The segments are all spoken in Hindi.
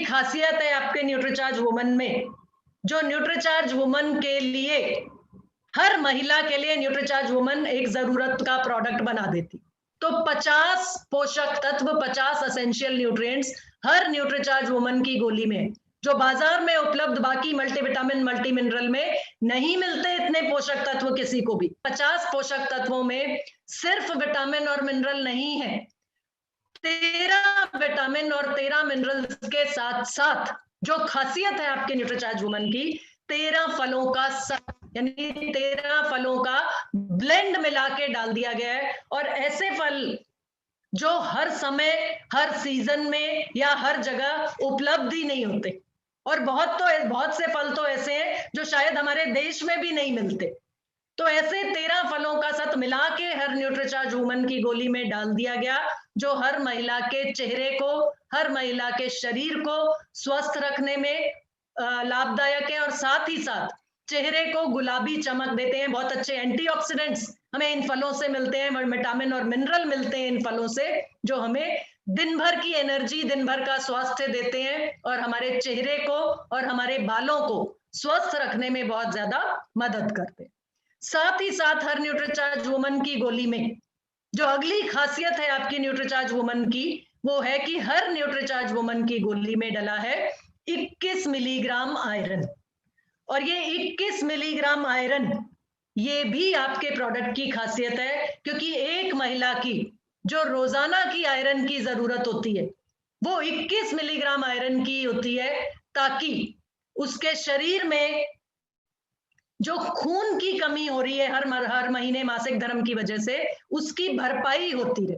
खासियत है आपके न्यूट्रीचार्ज वुमन में, जो न्यूट्रीचार्ज वुमन के लिए, हर महिला के लिए न्यूट्रीचार्ज वुमन एक जरूरत का प्रोडक्ट बना देती। तो 50 पोषक तत्व, 50 एसेंशियल न्यूट्रिएंट्स हर न्यूट्रीचार्ज वुमन की गोली में, जो बाजार में उपलब्ध बाकी मल्टीविटामिन मल्टी मिनरल में नहीं मिलते इतने पोषक तत्व किसी को भी। 50 पोषक तत्वों में सिर्फ विटामिन और मिनरल नहीं है, 13 विटामिन और 13 मिनरल्स के साथ साथ जो खासियत है आपके न्यूट्रीचार्ज वुमन की, 13 फलों का यानी 13 फलों का ब्लेंड मिला के डाल दिया गया है। और ऐसे फल जो हर समय, हर सीजन में या हर जगह उपलब्ध ही नहीं होते, और बहुत से फल तो ऐसे हैं जो शायद हमारे देश में भी नहीं मिलते। तो ऐसे 13 फलों का साथ मिला के हर न्यूट्रीचार्ज वुमन की गोली में डाल दिया गया, जो हर महिला के चेहरे को, हर महिला के शरीर को स्वस्थ रखने में लाभदायक है, और साथ ही साथ चेहरे को गुलाबी चमक देते हैं। बहुत अच्छे एंटीऑक्सीडेंट्स हमें इन फलों से मिलते हैं, विटामिन और मिनरल मिलते हैं इन फलों से, जो हमें दिन भर की एनर्जी, दिन भर का स्वास्थ्य देते हैं और हमारे चेहरे को और हमारे बालों को स्वस्थ रखने में बहुत ज्यादा मदद करते हैं। साथ ही साथ हर न्यूट्रीचार्ज वुमन की गोली में जो अगली खासियत है आपकी न्यूट्रीचार्ज वुमन की, वो है कि हर न्यूट्रीचार्ज वुमन की गोली में डला है 21 मिलीग्राम आयरन। और ये 21 मिलीग्राम आयरन, ये भी आपके प्रोडक्ट की खासियत है, क्योंकि एक महिला की जो रोजाना की आयरन की जरूरत होती है वो 21 मिलीग्राम आयरन की होती है, ताकि उसके शरीर में जो खून की कमी हो रही है हर महीने मासिक धर्म की वजह से, उसकी भरपाई होती रहे।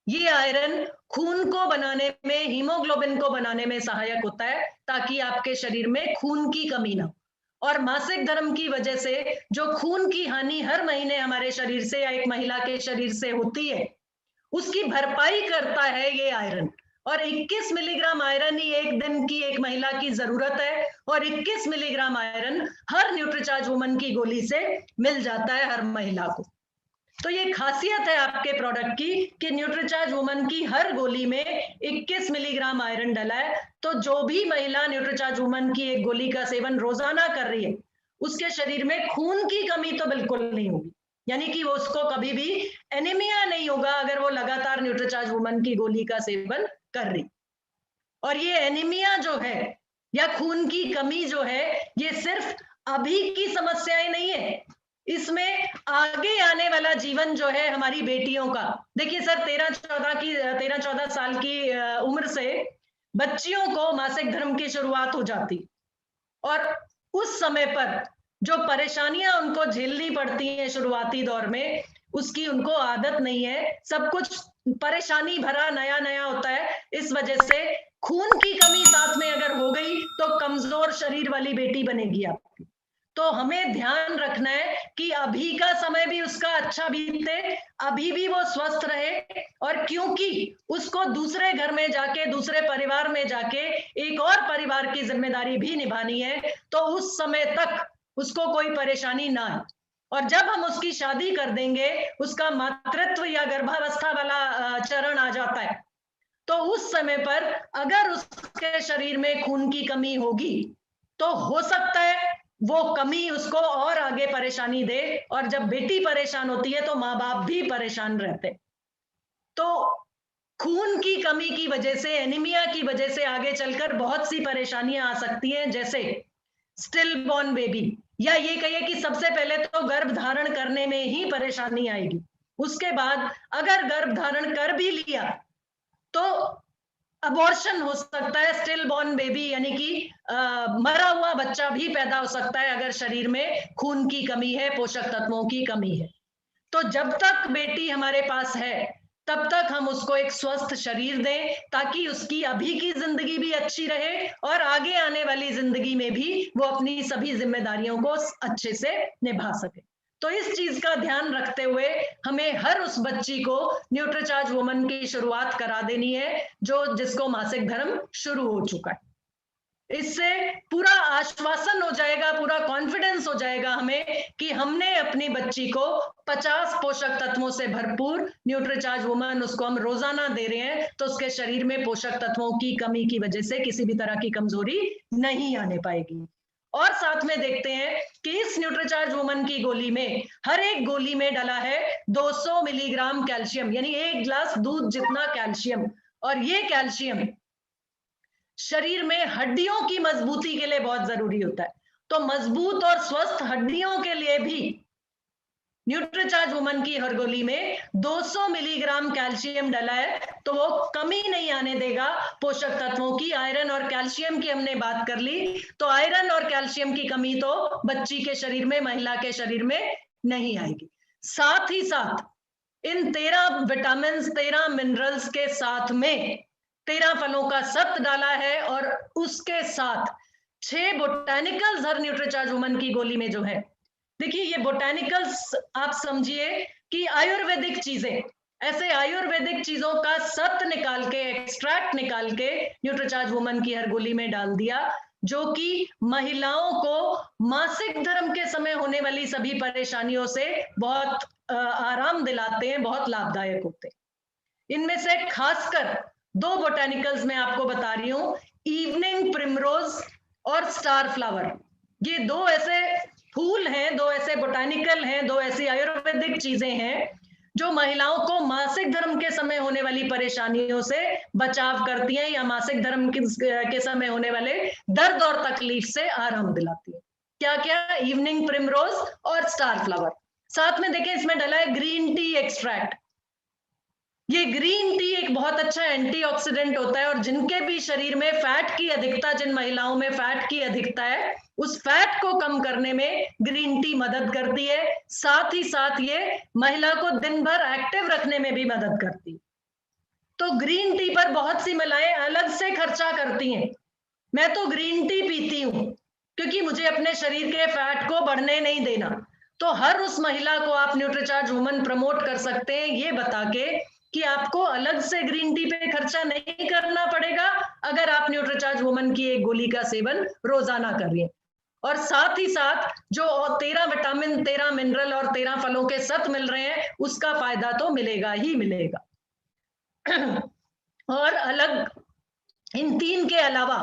ये आयरन खून को बनाने में, हीमोग्लोबिन को बनाने में सहायक होता है, ताकि आपके शरीर में खून की कमी ना हो। और मासिक धर्म की वजह से जो खून की हानि हर महीने हमारे शरीर से या एक महिला के शरीर से होती है, उसकी भरपाई करता है ये आयरन। और 21 मिलीग्राम आयरन ही एक दिन की एक महिला की जरूरत है, और 21 मिलीग्राम आयरन हर न्यूट्रीचार्ज वुमन की गोली से मिल जाता है हर महिला को। तो ये खासियत है आपके प्रोडक्ट की कि न्यूट्रीचार्ज वुमन की हर गोली में 21 मिलीग्राम आयरन डला है। तो जो भी महिला न्यूट्रीचार्ज वुमन की एक गोली का सेवन रोजाना कर रही है, उसके शरीर में खून की कमी तो बिल्कुल नहीं होगी, यानी कि उसको कभी भी एनीमिया नहीं होगा अगर वो लगातार न्यूट्रीचार्ज वुमन की गोली का सेवन कर रही। और ये एनीमिया जो है या खून की कमी जो है, ये सिर्फ अभी की समस्याएं नहीं है, इसमें आगे आने वाला जीवन जो है हमारी बेटियों का। देखिए सर, 13-14 साल की उम्र से बच्चियों को मासिक धर्म की शुरुआत हो जाती, और उस समय पर जो परेशानियां उनको झेलनी पड़ती हैं शुरुआती दौर में, उसकी उनको आदत नहीं है, सब कुछ परेशानी भरा नया नया होता है। इस वजह से खून की कमी साथ में अगर हो गई तो कमजोर शरीर वाली बेटी बनेगी आपकी। तो हमें ध्यान रखना है कि अभी का समय भी उसका अच्छा बीते, अभी भी वो स्वस्थ रहे, और क्योंकि उसको दूसरे घर में जाके, दूसरे परिवार में जाके एक और परिवार की जिम्मेदारी भी निभानी है, तो उस समय तक उसको कोई परेशानी ना आए। और जब हम उसकी शादी कर देंगे, उसका मातृत्व या गर्भावस्था वाला चरण आ जाता है, तो उस समय पर अगर उसके शरीर में खून की कमी होगी, तो हो सकता है वो कमी उसको और आगे परेशानी दे, और जब बेटी परेशान होती है तो माँ बाप भी परेशान रहते। तो खून की कमी की वजह से, एनीमिया की वजह से आगे चलकर बहुत सी परेशानियां आ सकती हैं, जैसे स्टिल बॉर्न बेबी, या ये कहिए कि सबसे पहले तो गर्भ धारण करने में ही परेशानी आएगी। उसके बाद अगर गर्भ धारण कर भी लिया तो अबॉर्शन हो सकता है, स्टिल बॉर्न बेबी यानी कि मरा हुआ बच्चा भी पैदा हो सकता है अगर शरीर में खून की कमी है, पोषक तत्वों की कमी है। तो जब तक बेटी हमारे पास है, तब तक हम उसको एक स्वस्थ शरीर दें, ताकि उसकी अभी की जिंदगी भी अच्छी रहे और आगे आने वाली जिंदगी में भी वो अपनी सभी जिम्मेदारियों को अच्छे से निभा सके। तो इस चीज का ध्यान रखते हुए हमें हर उस बच्ची को न्यूट्रीचार्ज वुमन की शुरुआत करा देनी है जो जिसको मासिक धर्म शुरू हो चुका है। इससे पूरा आश्वासन हो जाएगा, पूरा कॉन्फिडेंस हो जाएगा हमें कि हमने अपनी बच्ची को 50 पोषक तत्वों से भरपूर न्यूट्रीचार्ज वुमन उसको हम रोजाना दे रहे हैं, तो उसके शरीर में पोषक तत्वों की कमी की वजह से किसी भी तरह की कमजोरी नहीं आने पाएगी। और साथ में देखते हैं कि इस न्यूट्रीचार्ज वुमन की गोली में, हर एक गोली में डला है 200 मिलीग्राम कैल्शियम, यानी 1 गिलास दूध जितना कैल्शियम। और ये कैल्शियम शरीर में हड्डियों की मजबूती के लिए बहुत जरूरी होता है। तो मजबूत और स्वस्थ हड्डियों के लिए भी न्यूट्रीचार्ज वुमन की हर गोली में 200 मिलीग्राम कैल्शियम डला है, तो वो कमी नहीं आने देगा पोषक तत्वों की। आयरन और कैल्शियम की हमने बात कर ली, तो आयरन और कैल्शियम की कमी तो बच्ची के शरीर में, महिला के शरीर में नहीं आएगी। साथ ही साथ इन 13 विटामिन, 13 मिनरल्स के साथ में 13 फलों का सत्व डाला है, और उसके साथ 6 बोटैनिकल्स हर न्यूट्रीचार्ज वुमन की गोली में जो है। देखिए, ये बोटैनिकल्स आप समझिए कि आयुर्वेदिक चीजें, ऐसे आयुर्वेदिक चीजों का सत्व निकाल के, एक्सट्रैक्ट निकाल के न्यूट्रीचार्ज वुमन की हर गोली में डाल दिया, जो कि महिलाओं को मासिक धर्म के समय होने वाली सभी परेशानियों से बहुत आराम दिलाते हैं, बहुत लाभदायक होते हैं। इनमें से खासकर 2 बोटैनिकल्स मैं आपको बता रही हूं, इवनिंग प्रिमरोज और स्टार फ्लावर। ये 2 ऐसे फूल हैं, 2 ऐसे बोटैनिकल हैं, 2 ऐसी आयुर्वेदिक चीजें हैं जो महिलाओं को मासिक धर्म के समय होने वाली परेशानियों से बचाव करती हैं, या मासिक धर्म के समय होने वाले दर्द और तकलीफ से आराम दिलाती है। क्या क्या? इवनिंग प्रिमरोज और स्टार फ्लावर। साथ में देखें, इसमें डला है ग्रीन टी एक्सट्रैक्ट। ये ग्रीन टी एक बहुत अच्छा एंटीऑक्सीडेंट होता है, और जिनके भी शरीर में फैट की अधिकता, जिन महिलाओं में फैट की अधिकता है, उस फैट को कम करने में ग्रीन टी मदद करती है। साथ ही साथ ये महिला को दिन भर एक्टिव रखने में भी मदद करती है। तो ग्रीन टी पर बहुत सी महिलाएं अलग से खर्चा करती हैं। मैं तो ग्रीन टी पीती हूं क्योंकि मुझे अपने शरीर के फैट को बढ़ने नहीं देना। तो हर उस महिला को आप न्यूट्रीचार्ज वुमन प्रमोट कर सकते हैं, ये बता के कि आपको अलग से ग्रीन टी पे खर्चा नहीं करना पड़ेगा अगर आप न्यूट्रीचार्ज वुमन की एक गोली का सेवन रोजाना करिए। और साथ ही साथ जो 13 विटामिन, 13 मिनरल और 13 फलों के सत्व मिल रहे हैं, उसका फायदा तो मिलेगा ही मिलेगा। और अलग इन 3 के अलावा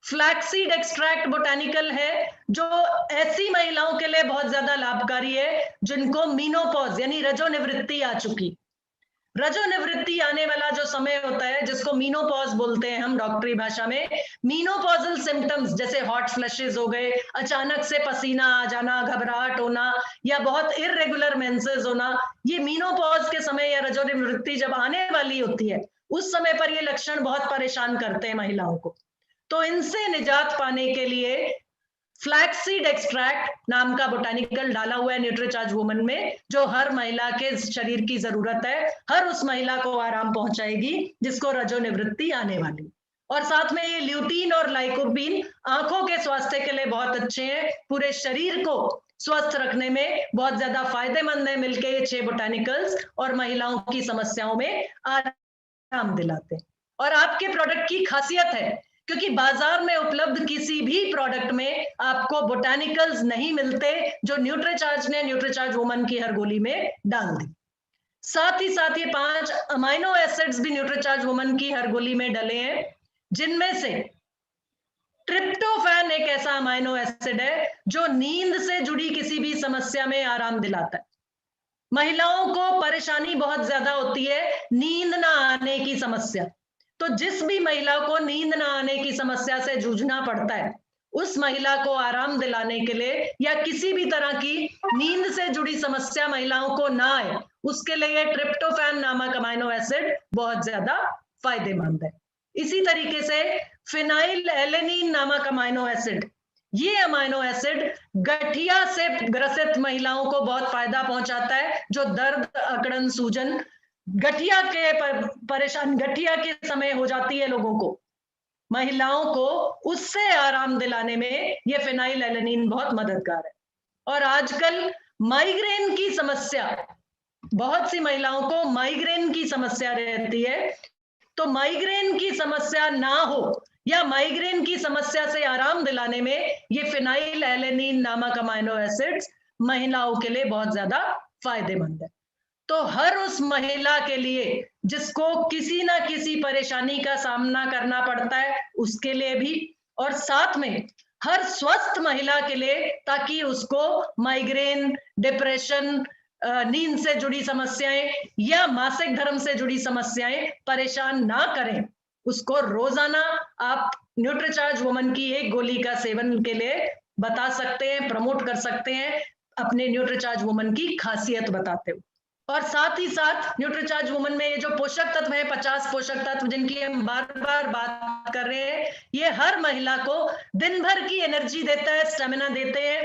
फ्लैक्सीड एक्सट्रैक्ट बोटैनिकल है, जो ऐसी महिलाओं के लिए बहुत ज्यादा लाभकारी है जिनको मीनोपॉज यानी रजोनिवृत्ति आ चुकी। रजोनिवृत्ति आने वाला जो समय होता है, जिसको मीनोपॉज बोलते हैं हम डॉक्टरी भाषा में, मीनोपॉजल सिम्टम्स जैसे हॉट फ्लशेस हो गए, अचानक से पसीना आ जाना, घबराहट होना, या बहुत इररेगुलर मेंसेस होना, ये मीनोपॉज के समय या रजोनिवृत्ति जब आने वाली होती है, उस समय पर ये लक्षण बहुत परेशान करते हैं महिलाओं को। तो इनसे निजात पाने के लिए फ्लैक्सीड एक्सट्रैक्ट नाम का बोटानिकल डाला हुआ है न्यूट्रीचार्ज वुमन में, जो हर महिला के शरीर की जरूरत है, हर उस महिला को आराम पहुंचाएगी जिसको रजोनिवृत्ति आने वाली। और साथ में ये ल्यूटीन और लाइकोपीन आंखों के स्वास्थ्य के लिए बहुत अच्छे हैं, पूरे शरीर को स्वस्थ रखने में बहुत ज्यादा फायदेमंद है मिलके ये 6 बोटानिकल्स, और महिलाओं की समस्याओं में आराम दिलाते हैं। और आपके प्रोडक्ट की खासियत है, क्योंकि बाजार में उपलब्ध किसी भी प्रोडक्ट में आपको बोटानिकल्स नहीं मिलते जो न्यूट्रीचार्ज ने न्यूट्रीचार्ज वुमन की हर गोली में डाल दी। साथ ही साथ ये 5 अमाइनो एसिड्स भी न्यूट्रीचार्ज वुमन की हर गोली में डले हैं, जिनमें से ट्रिप्टोफैन एक ऐसा अमाइनो एसिड है जो नींद से जुड़ी किसी भी समस्या में आराम दिलाता है। महिलाओं को परेशानी बहुत ज्यादा होती है नींद ना आने की समस्या, तो जिस भी महिला को नींद ना आने की समस्या से जूझना पड़ता है, उस महिला को आराम दिलाने के लिए, या किसी भी तरह की नींद से जुड़ी समस्या महिलाओं को ना आए, उसके लिए ट्रिप्टोफैन नामक अमाइनो एसिड बहुत ज्यादा फायदेमंद है। इसी तरीके से फिनाइल एलेनिन नामक अमाइनो एसिड, ये अमाइनो एसिड गठिया से ग्रसित महिलाओं को बहुत फायदा पहुंचाता है, जो दर्द, अकड़न, सूजन, गठिया के परेशान, गठिया के समय हो जाती है लोगों को, महिलाओं को उससे आराम दिलाने में ये फिनाइल एलेनिन बहुत मददगार है। और आजकल माइग्रेन की समस्या, बहुत सी महिलाओं को माइग्रेन की समस्या रहती है, तो माइग्रेन की समस्या ना हो या माइग्रेन की समस्या से आराम दिलाने में ये फिनाइल एलेनिन नामक अमाइनो एसिड्स महिलाओं के लिए बहुत ज्यादा फायदेमंद है। तो हर उस महिला के लिए जिसको किसी ना किसी परेशानी का सामना करना पड़ता है उसके लिए भी, और साथ में हर स्वस्थ महिला के लिए, ताकि उसको माइग्रेन, डिप्रेशन, नींद से जुड़ी समस्याएं या मासिक धर्म से जुड़ी समस्याएं परेशान ना करें, उसको रोजाना आप न्यूट्रीचार्ज वुमन की एक गोली का सेवन के लिए बता सकते हैं, प्रमोट कर सकते हैं अपने न्यूट्रीचार्ज वुमन की खासियत बताते हुए। और साथ ही साथ न्यूट्रीचार्ज वुमन में ये जो पोषक तत्व है, 50 पोषक तत्व जिनकी हम बार बार बात कर रहे हैं, ये हर महिला को दिन भर की एनर्जी देता है, स्टेमिना देते हैं